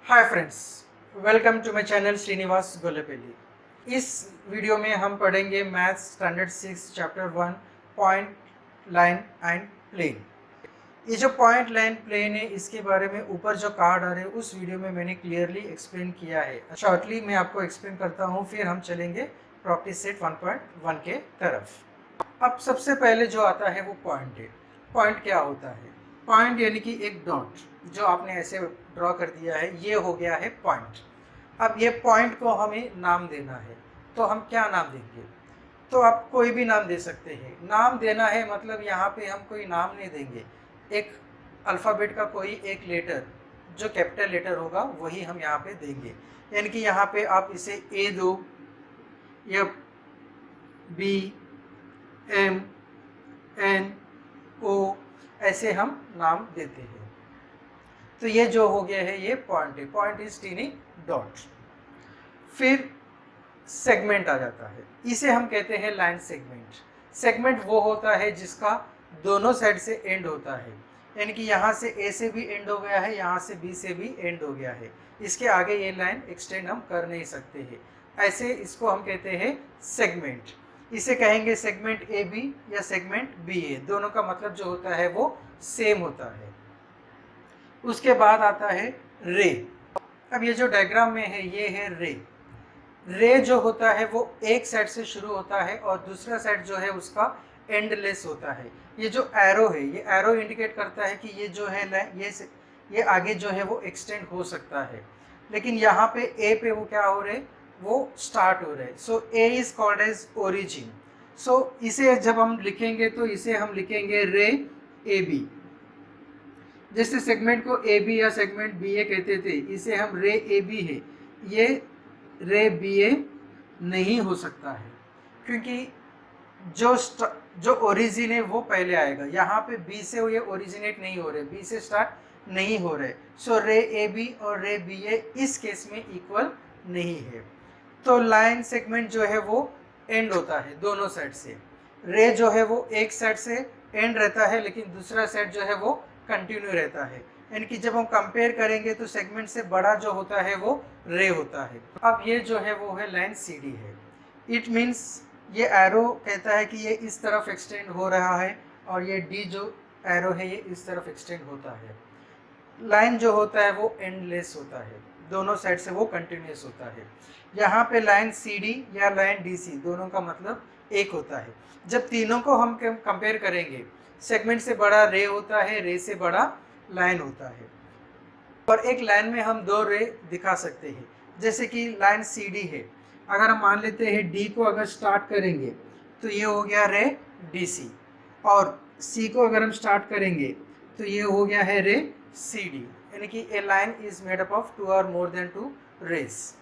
Hi friends, welcome to my channel Srinivas Golepalli. इस video में हम पढ़ेंगे maths standard 6 chapter 1 point line and plane. ये जो पॉइंट लाइन प्लेन है इसके बारे में ऊपर जो कार्ड आ रहे हैं उस वीडियो में मैंने क्लियरली एक्सप्लेन किया है। शॉर्टली मैं आपको एक्सप्लेन करता हूँ, फिर हम चलेंगे प्रॉपर्टी सेट 1.1 के तरफ। अब सबसे पहले जो आता है वो पॉइंट है। पॉइंट क्या होता है? पॉइंट यानी कि एक डॉट जो आपने ऐसे ड्रॉ कर दिया है, ये हो गया है पॉइंट। अब ये पॉइंट को हमें नाम देना है, तो हम क्या नाम देंगे? तो आप कोई भी नाम दे सकते हैं। नाम देना है मतलब यहाँ पे हम कोई नाम नहीं देंगे, एक अल्फ़ाबेट का कोई एक लेटर जो कैपिटल लेटर होगा वही हम यहाँ पे देंगे। यानी कि यहाँ पे आप इसे ए दो या बी, एम, एन, ओ, ऐसे हम नाम देते हैं। तो ये जो हो गया है ये पॉइंट है। Point is tiny dot. फिर सेगमेंट आ जाता है, इसे हम कहते हैं लाइन सेगमेंट। सेगमेंट वो होता है जिसका दोनों साइड से एंड होता है, यानी कि यहाँ से ए से भी एंड हो गया है, यहाँ से बी से भी एंड हो गया है। इसके आगे ये लाइन एक्सटेंड हम कर नहीं सकते हैं, ऐसे इसको हम कहते हैं सेगमेंट। इसे कहेंगे सेगमेंट ए बी या सेगमेंट बी ए, दोनों का मतलब जो होता है वो सेम होता है। उसके बाद आता है रे। अब ये जो डायग्राम में है ये है रे। रे जो होता है वो एक साइड से शुरू होता है और दूसरा साइड जो है उसका एंडलेस होता है। ये जो एरो है, ये एरो इंडिकेट करता है कि ये जो है ये आगे जो है वो एक्सटेंड हो सकता है, लेकिन यहाँ पे ए पे वो क्या हो रहे, वो स्टार्ट हो रहे। सो ए इज कॉल्ड एज ओरिजिन। सो इसे जब हम लिखेंगे तो इसे हम लिखेंगे रे ए बी। जैसे सेगमेंट को ए बी या सेगमेंट बी ए कहते थे, इसे हम रे ए बी है, ये रे बी ए नहीं हो सकता है, क्योंकि जो ओरिजिन है वो पहले आएगा। यहाँ पे बी से ये ओरिजिनेट नहीं हो रहे, बी से स्टार्ट नहीं हो रहे। सो रे ए बी और रे बी ए इस केस में इक्वल नहीं है। तो लाइन सेगमेंट जो है वो एंड होता है दोनों साइड से। रे जो है वो एक साइड से एंड रहता है, लेकिन दूसरा साइड जो है वो कंटिन्यू रहता है। यानी कि जब हम कंपेयर करेंगे तो सेगमेंट से बड़ा जो होता है वो रे होता है। अब ये जो है वो है लाइन सी डी है। इट मीन्स ये एरो कहता है कि ये इस तरफ एक्सटेंड हो रहा है और ये डी जो एरो है ये इस तरफ एक्सटेंड होता है। लाइन जो होता है वो एंडलेस होता है, दोनों साइड से वो कंटिन्यूस होता है। यहाँ पे लाइन सी डी या लाइन डी सी दोनों का मतलब एक होता है। जब तीनों को हम कंपेयर करेंगे, सेगमेंट से बड़ा रे होता है, रे से बड़ा लाइन होता है। और एक लाइन में हम दो रे दिखा सकते हैं, जैसे कि लाइन सी डी है। अगर हम मान लेते हैं डी को अगर स्टार्ट करेंगे तो ये हो गया रे डी सी, और सी को अगर हम स्टार्ट करेंगे तो ये हो गया है रे सी डी। यानी कि a line is made up of two और मोर देन टू रेस।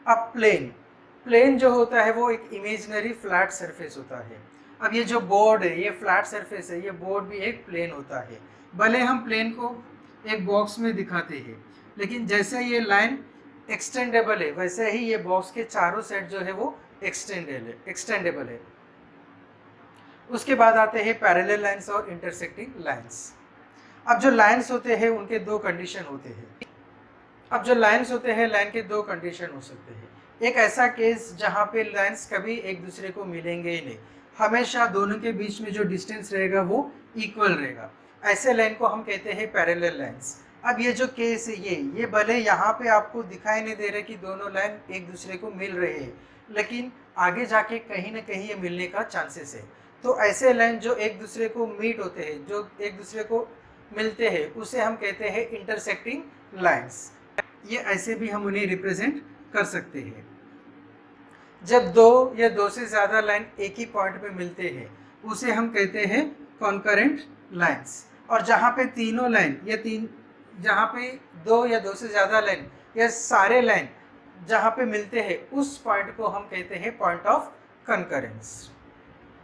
अब प्लेन जो होता है वो एक इमेजिनरी फ्लैट सरफेस होता है। अब ये जो बोर्ड है ये फ्लैट सरफेस है, ये बोर्ड भी एक प्लेन होता है। भले हम प्लेन को एक बॉक्स में दिखाते हैं, लेकिन जैसे ये लाइन एक्सटेंडेबल है वैसे ही ये बॉक्स के चारों साइड जो है वो एक्सटेंडेबल है। उसके बाद आते हैं पैरेलल लाइंस और इंटरसेक्टिंग लाइंस। अब जो लाइंस होते हैं उनके दो कंडीशन होते हैं। अब जो लाइंस होते हैं, लाइन के दो कंडीशन हो सकते हैं। एक ऐसा केस जहाँ पे लाइंस कभी एक दूसरे को मिलेंगे ही नहीं, हमेशा दोनों के बीच में जो डिस्टेंस रहेगा वो इक्वल रहेगा। ऐसे लाइन को हम कहते हैं पैरेलल लाइंस। अब ये जो केस है ये भले यहाँ पे आपको दिखाई नहीं दे रहे कि दोनों लाइन एक दूसरे को मिल रहे हैं, लेकिन आगे जाके कहीं ना कहीं ये मिलने का चांसेस है। तो ऐसे लाइन जो एक दूसरे को मीट होते हैं, जो एक दूसरे को मिलते हैं, उसे हम कहते हैं इंटरसेक्टिंग लाइंस। ये ऐसे भी हम उन्हें रिप्रेजेंट कर सकते हैं। जब दो या दो से ज़्यादा लाइन एक ही पॉइंट पे मिलते हैं उसे हम कहते हैं कॉन्करेंट लाइंस। और जहाँ पे तीनों लाइन या जहाँ पे दो या दो से ज़्यादा लाइन या सारे लाइन जहाँ पे मिलते हैं उस पॉइंट को हम कहते हैं पॉइंट ऑफ कॉन्करेंस।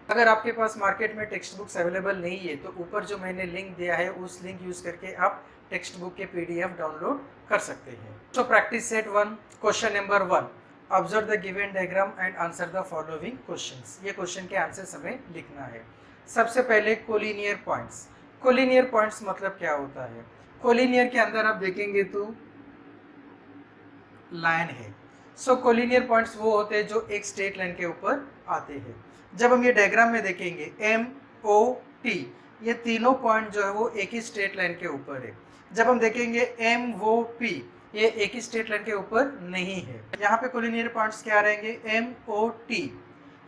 अगर आपके पास मार्केट में टेक्स्ट बुक्स अवेलेबल नहीं है तो ऊपर जो मैंने लिंक दिया है उस लिंक यूज़ करके आप टेक्स्ट बुक के पीडीएफ डाउनलोड कर सकते हैं। तो practice set 1, question number 1, observe the given diagram and answer the following questions. ये क्वेश्चन के आंसर हमें लिखना है। सबसे पहले कोलिनियर पॉइंट्स। कोलिनियर पॉइंट्स मतलब क्या होता है? कोलिनियर के अंदर आप देखेंगे तो लाइन है। सो कोलिनियर पॉइंट्स वो होते हैं जो एक स्ट्रेट लाइन के ऊपर आते हैं। जब हम ये डायग्राम में देखेंगे एम ओ टी, ये तीनों पॉइंट जो है वो एक ही स्ट्रेट लाइन के ऊपर है। जब हम देखेंगे एम वो पी, ये एक ही स्ट्रेट लाइन के ऊपर नहीं है। यहाँ पे कोलिनियर पॉइंट्स क्या रहेंगे, एम ओ टी।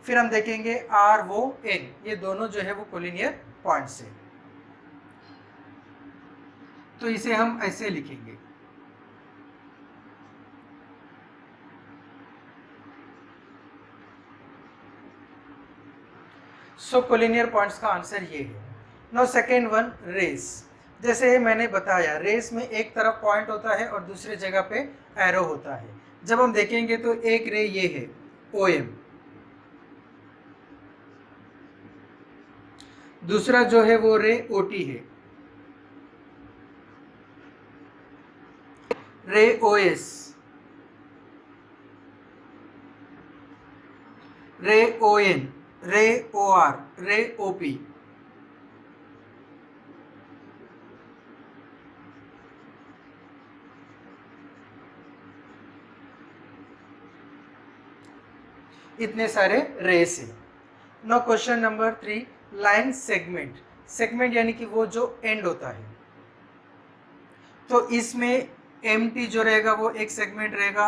फिर हम देखेंगे आर वो एन, ये दोनों जो है वो कोलिनियर पॉइंट्स है। तो इसे हम ऐसे लिखेंगे। सो कोलिनियर पॉइंट्स का आंसर ये है। No second one, rays. जैसे मैंने बताया, रेस में एक तरफ पॉइंट होता है और दूसरी जगह पे एरो होता है। जब हम देखेंगे तो एक रे ये है ओ एम, दूसरा जो है वो रे ओ टी है, रे ओ एस, रे ओ एन, रे ओ आर, रे ओ पी। इतने सारे रेस है। No question number 3, line segment. Segment यानी कि वो जो एंड होता है। तो इसमें एम टी जो रहेगा वो एक सेगमेंट रहेगा,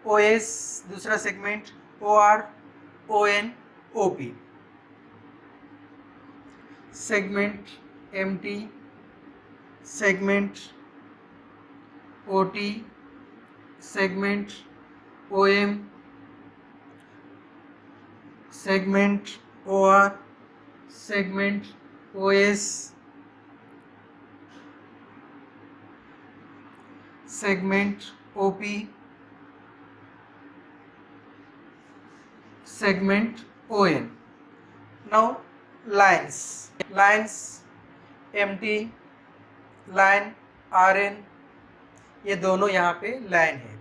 ओ एस दूसरा segment, O R, O N, O P. Segment M T, segment O T, segment O M, segment O R, segment O S, segment O P, segment O N. Now lines, lines M T, line R N, ये दोनों यहाँ पे line है।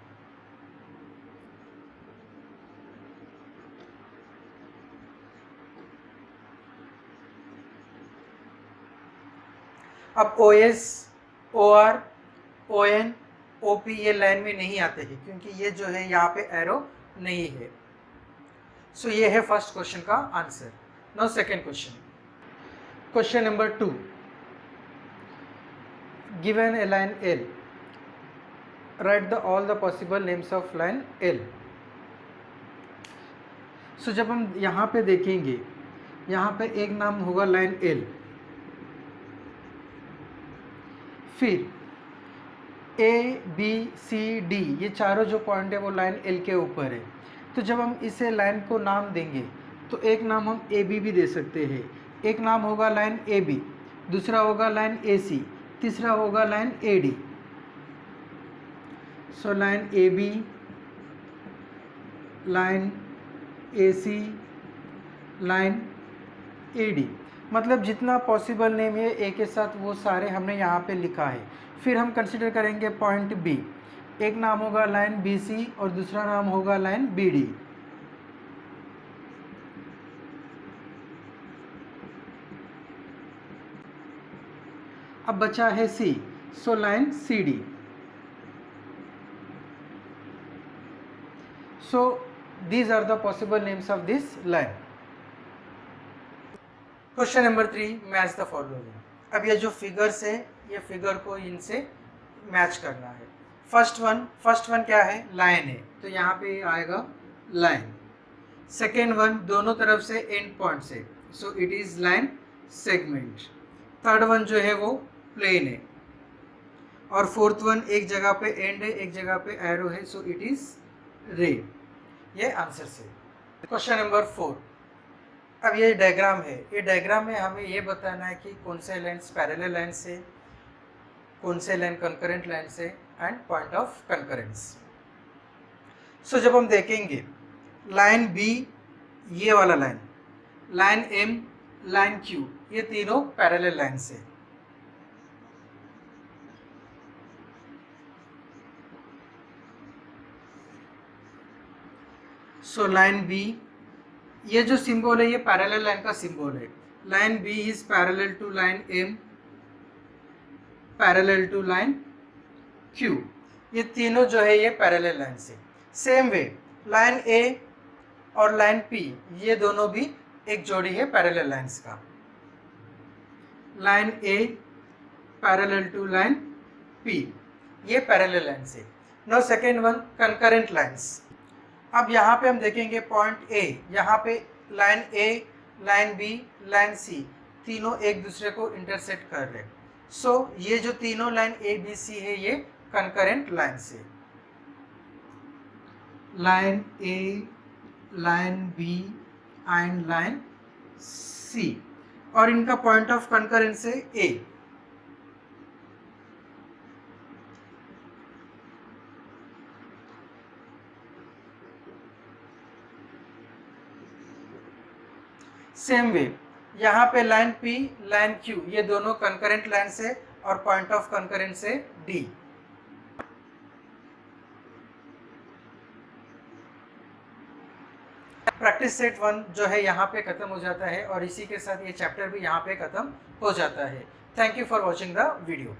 अब O S, O R, O N, O P ये line में नहीं आते हैं क्योंकि ये जो है यहाँ पे एरो नहीं है। सो ये है फर्स्ट क्वेश्चन का answer. Now second question, question number 2, given a line L, write the all the possible names of line L. So जब हम यहाँ पे देखेंगे, यहाँ पे एक नाम होगा लाइन एल, फिर ए बी सी डी, ये चारों जो पॉइंट है वो लाइन एल के ऊपर है। तो जब हम इसे लाइन को नाम देंगे तो एक नाम हम ए बी भी दे सकते हैं। एक नाम होगा लाइन ए बी, दूसरा होगा लाइन ए सी, तीसरा होगा line A D. So line A B, line A C, line A D, मतलब जितना पॉसिबल नेम है ए के साथ वो सारे हमने यहाँ पे लिखा है। फिर हम कंसिडर करेंगे पॉइंट बी, एक नाम होगा लाइन बी सी और दूसरा नाम होगा लाइन बी डी। अब बचा है C, so line C D. So these are the possible names of this line. Question number 3, match the following. अब ये जो फिगर्स है, ये फिगर को इनसे मैच करना है। फर्स्ट वन क्या है, लाइन है, तो यहाँ पे आएगा लाइन। सेकेंड वन दोनों तरफ से एंड पॉइंट से, so it is line segment. Third one जो है वो प्लेन है, और फोर्थ वन एक जगह पे एंड है, एक जगह पे एरो है, सो इट इज रे। ये आंसर से। क्वेश्चन नंबर 4, अब ये डायग्राम है, ये डायग्राम में हमें ये बताना है कि कौन से लाइन्स पैरेलल लाइन से, कौन से लाइन कंकरेंट लाइन से, and point of concurrence. So जब हम देखेंगे लाइन बी, ये वाला line, line M, line Q, ये तीनों पैरेलल लाइन से। सो लाइन बी, ये जो सिंबल है ये पैरेलल लाइन का सिंबल है। Line B is parallel to line M, parallel to line Q. ये तीनों जो है ये पैरेलल लाइन से। सेम वे लाइन ए और लाइन पी ये दोनों भी एक जोड़ी है पैरेलल लाइंस का। Line A parallel to line P, ये पैरेलल लाइन से। Now second one concurrent lines. अब यहाँ पे हम देखेंगे पॉइंट ए, यहाँ पे line A, line B, line सी तीनों एक दूसरे को इंटरसेक्ट कर रहे हैं। सो ये जो तीनों लाइन ए बी सी है ये कंकरेंट लाइन से। Line A, line B and line C, और इनका पॉइंट ऑफ कंकरेंस है ए। सेम वे यहाँ पे लाइन P, लाइन Q ये दोनों कंकरेंट लाइन से और पॉइंट ऑफ कंकरेंस है D। प्रैक्टिस सेट 1 जो है यहाँ पे खत्म हो जाता है और इसी के साथ ये चैप्टर भी यहाँ पे खत्म हो जाता है। Thank you for watching the video.